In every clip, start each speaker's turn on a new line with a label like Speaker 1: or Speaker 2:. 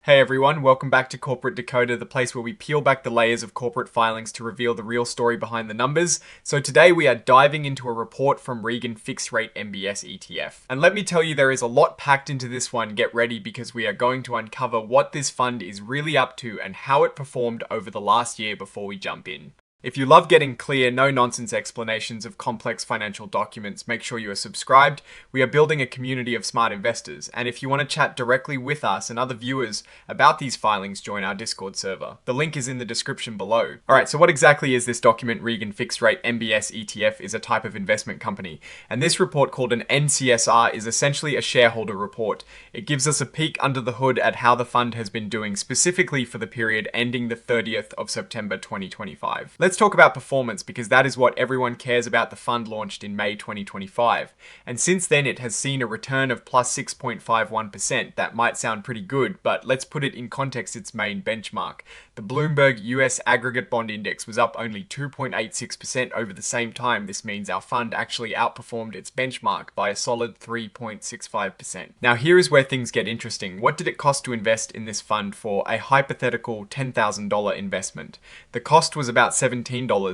Speaker 1: Hey everyone, welcome back to Corporate Decoder, the place where we peel back the layers of corporate filings to reveal the real story behind the numbers. So today we are diving into a report from Regan fixed rate MBS ETF. And let me tell you, there is a lot packed into this one. Get ready because we are going to uncover what this fund is really up to and how it performed over the last year before we jump in. If you love getting clear, no-nonsense explanations of complex financial documents, make sure you are subscribed. We are building a community of smart investors, and if you want to chat directly with us and other viewers about these filings, join our Discord server. The link is in the description below. Alright, so what exactly is this document? Regan Fixed Rate MBS ETF is a type of investment company, and this report, called an N-CSR, is essentially a shareholder report. It gives us a peek under the hood at how the fund has been doing, specifically for the period ending the 30th of September 2025. Let's talk about performance, because that is what everyone cares about. The fund launched in May 2025, and since then it has seen a return of plus 6.51%. That might sound pretty good, but let's put it in context. Its main benchmark, the Bloomberg US Aggregate Bond Index, was up only 2.86% over the same time. This means our fund actually outperformed its benchmark by a solid 3.65%. Now here is where things get interesting. What did it cost to invest in this fund for a hypothetical $10,000 investment? The cost was about $17.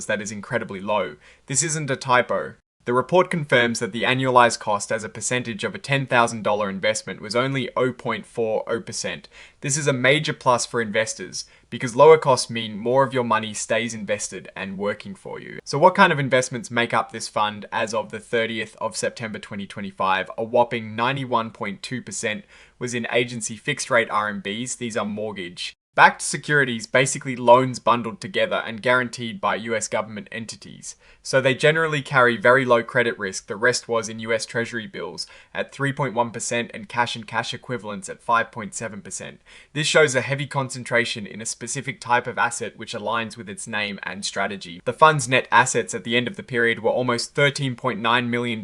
Speaker 1: That is incredibly low. This isn't a typo. The report confirms that the annualized cost as a percentage of a $10,000 investment was only 0.40%. This is a major plus for investors, because lower costs mean more of your money stays invested and working for you. So what kind of investments make up this fund as of the 30th of September 2025? A whopping 91.2% was in agency fixed rate RMBs. These are mortgage backed securities, basically loans bundled together and guaranteed by US government entities. So they generally carry very low credit risk. The rest was in US Treasury bills at 3.1% and cash equivalents at 5.7%. This shows a heavy concentration in a specific type of asset which aligns with its name and strategy. The fund's net assets at the end of the period were almost $13.9 million.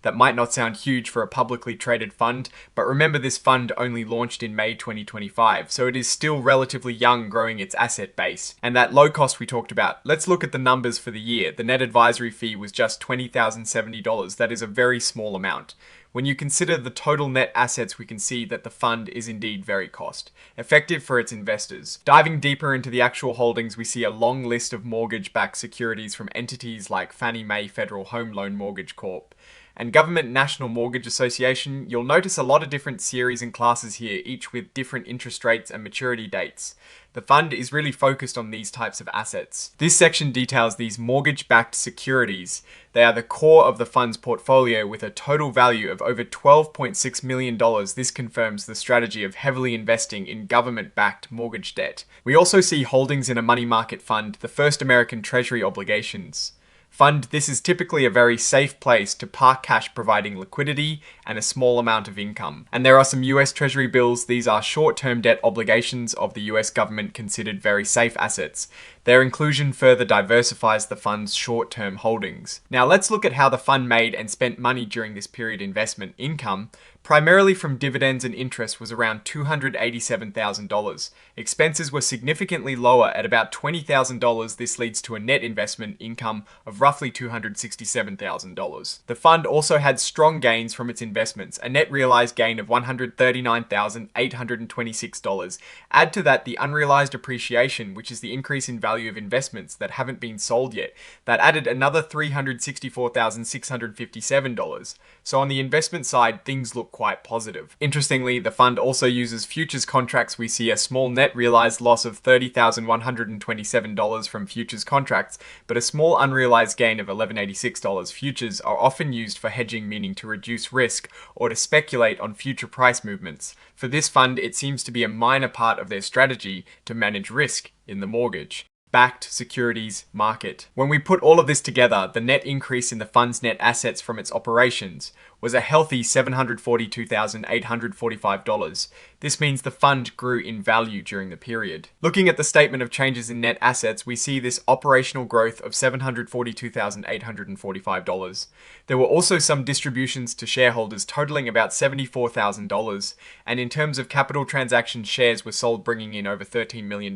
Speaker 1: That might not sound huge for a publicly traded fund, but remember, this fund only launched in May 2025, so it is still relatively young, growing its asset base. And that low cost we talked about. Let's look at the numbers for the year. The net advisory fee was just $20,070. That is a very small amount. When you consider the total net assets, we can see that the fund is indeed very cost effective for its investors. Diving deeper into the actual holdings, we see a long list of mortgage-backed securities from entities like Fannie Mae Federal Home Loan Mortgage Corp. and Government National Mortgage Association. You'll notice a lot of different series and classes here, each with different interest rates and maturity dates. The fund is really focused on these types of assets. This section details these mortgage-backed securities. They are the core of the fund's portfolio with a total value of over $12.6 million. This confirms the strategy of heavily investing in government-backed mortgage debt. We also see holdings in a money market fund, the First American Treasury Obligations Fund. This is typically a very safe place to park cash, providing liquidity and a small amount of income. And there are some US Treasury bills. These are short-term debt obligations of the US government, considered very safe assets. Their inclusion further diversifies the fund's short-term holdings. Now let's look at how the fund made and spent money during this period. Investment income, primarily from dividends and interest, was around $287,000. Expenses were significantly lower at about $20,000. This leads to a net investment income of roughly $267,000. The fund also had strong gains from its investments, a net realized gain of $139,826. Add to that the unrealized appreciation, which is the increase in value of investments that haven't been sold yet. That added another $364,657. So on the investment side, things look quite positive. Interestingly, the fund also uses futures contracts. We see a small net realized loss of $30,127 from futures contracts, but a small unrealized gain of $1,186. Futures are often used for hedging, meaning to reduce risk or to speculate on future price movements. For this fund, it seems to be a minor part of their strategy to manage risk in the mortgage-backed securities market. When we put all of this together, the net increase in the fund's net assets from its operations was a healthy $742,845. This means the fund grew in value during the period. Looking at the statement of changes in net assets, we see this operational growth of $742,845. There were also some distributions to shareholders totaling about $74,000, and in terms of capital transactions, shares were sold bringing in over $13 million,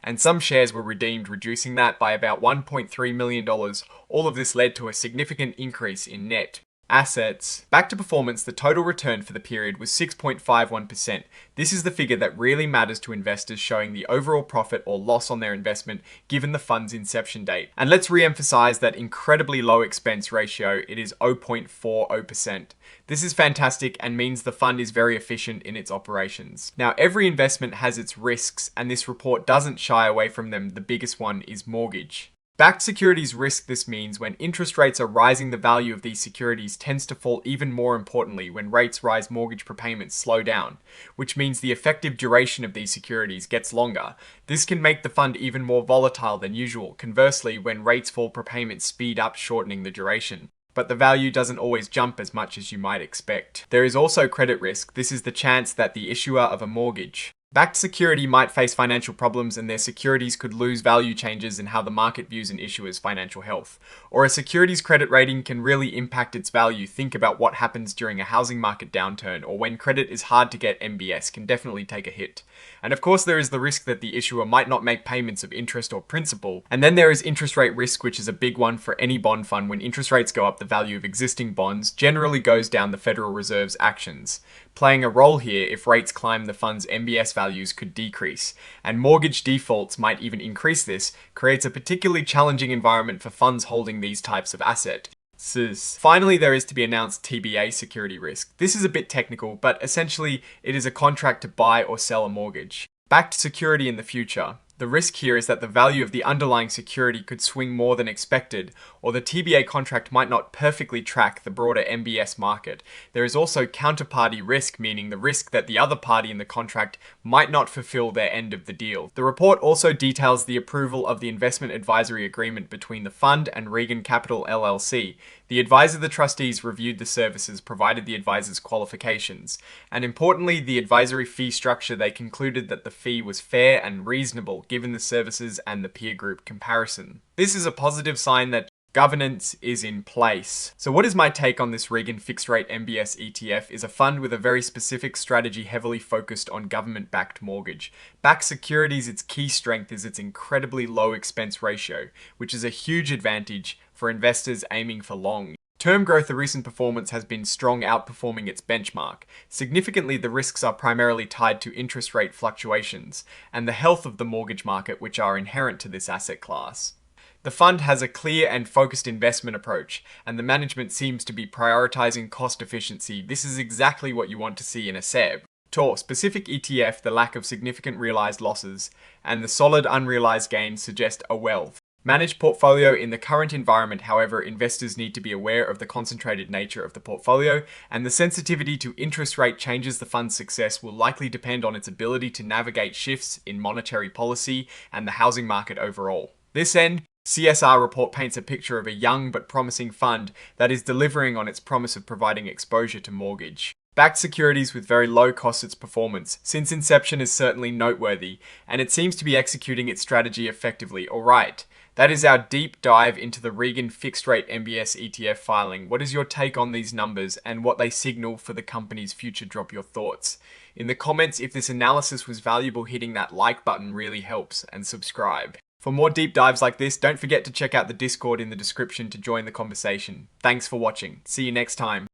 Speaker 1: and some shares were redeemed, reducing that by about $1.3 million. All of this led to a significant increase in net Assets. Back to performance, the total return for the period was 6.51%. This is the figure that really matters to investors, showing the overall profit or loss on their investment given the fund's inception date. And let's re-emphasize that incredibly low expense ratio. It is 0.40%. This is fantastic and means the fund is very efficient in its operations. Now, every investment has its risks, and this report doesn't shy away from them. The biggest one is mortgage. Backed securities risk. This means when interest rates are rising, the value of these securities tends to fall. Even more importantly, when rates rise, mortgage prepayments slow down, which means the effective duration of these securities gets longer. This can make the fund even more volatile than usual. Conversely, when rates fall, prepayments speed up, shortening the duration. But the value doesn't always jump as much as you might expect. There is also credit risk. This is the chance that the issuer of a mortgage backed security might face financial problems, and their securities could lose value. Changes in how the market views an issuer's financial health, or a security's credit rating can really impact its value. Think about what happens during a housing market downturn, or when credit is hard to get. MBS can definitely take a hit. And of course, there is the risk that the issuer might not make payments of interest or principal. And then there is interest rate risk, which is a big one for any bond fund. When interest rates go up, the value of existing bonds generally goes down. The Federal Reserve's actions playing a role here. If rates climb, the fund's MBS values could decrease, and mortgage defaults might even increase. This creates a particularly challenging environment for funds holding these types of assets. Finally, there is to be announced TBA security risk. This is a bit technical, but essentially it is a contract to buy or sell a mortgage backed security in the future. The risk here is that the value of the underlying security could swing more than expected, or the TBA contract might not perfectly track the broader MBS market. There is also counterparty risk, meaning the risk that the other party in the contract might not fulfill their end of the deal. The report also details the approval of the investment advisory agreement between the fund and Regan Capital LLC. The advisor of the trustees reviewed the services, provided the advisor's qualifications, and importantly, the advisory fee structure. They concluded that the fee was fair and reasonable given the services and the peer group comparison. This is a positive sign that governance is in place. So what is my take on this Regan fixed rate MBS ETF? Is a fund with a very specific strategy heavily focused on government-backed mortgage. Backed securities, its key strength is its incredibly low expense ratio, which is a huge advantage for investors aiming for long term growth. The recent performance has been strong, outperforming its benchmark. Significantly, the risks are primarily tied to interest rate fluctuations and the health of the mortgage market, which are inherent to this asset class. The fund has a clear and focused investment approach, and the management seems to be prioritizing cost efficiency. This is exactly what you want to see in a SEB. Specific ETF, the lack of significant realized losses and the solid unrealized gains suggest a well-managed portfolio. In the current environment, however, investors need to be aware of the concentrated nature of the portfolio, and the sensitivity to interest rate changes. The fund's success will likely depend on its ability to navigate shifts in monetary policy and the housing market overall. This N-CSR report paints a picture of a young but promising fund that is delivering on its promise of providing exposure to mortgage backed securities with very low cost. Its performance since inception is certainly noteworthy, and it seems to be executing its strategy effectively. Alright, that is our deep dive into the Regan fixed rate MBS ETF filing. What is your take on these numbers and what they signal for the company's future? Drop your thoughts in the comments. If this analysis was valuable, hitting that like button really helps, and subscribe. For more deep dives like this, don't forget to check out the Discord in the description to join the conversation. Thanks for watching. See you next time.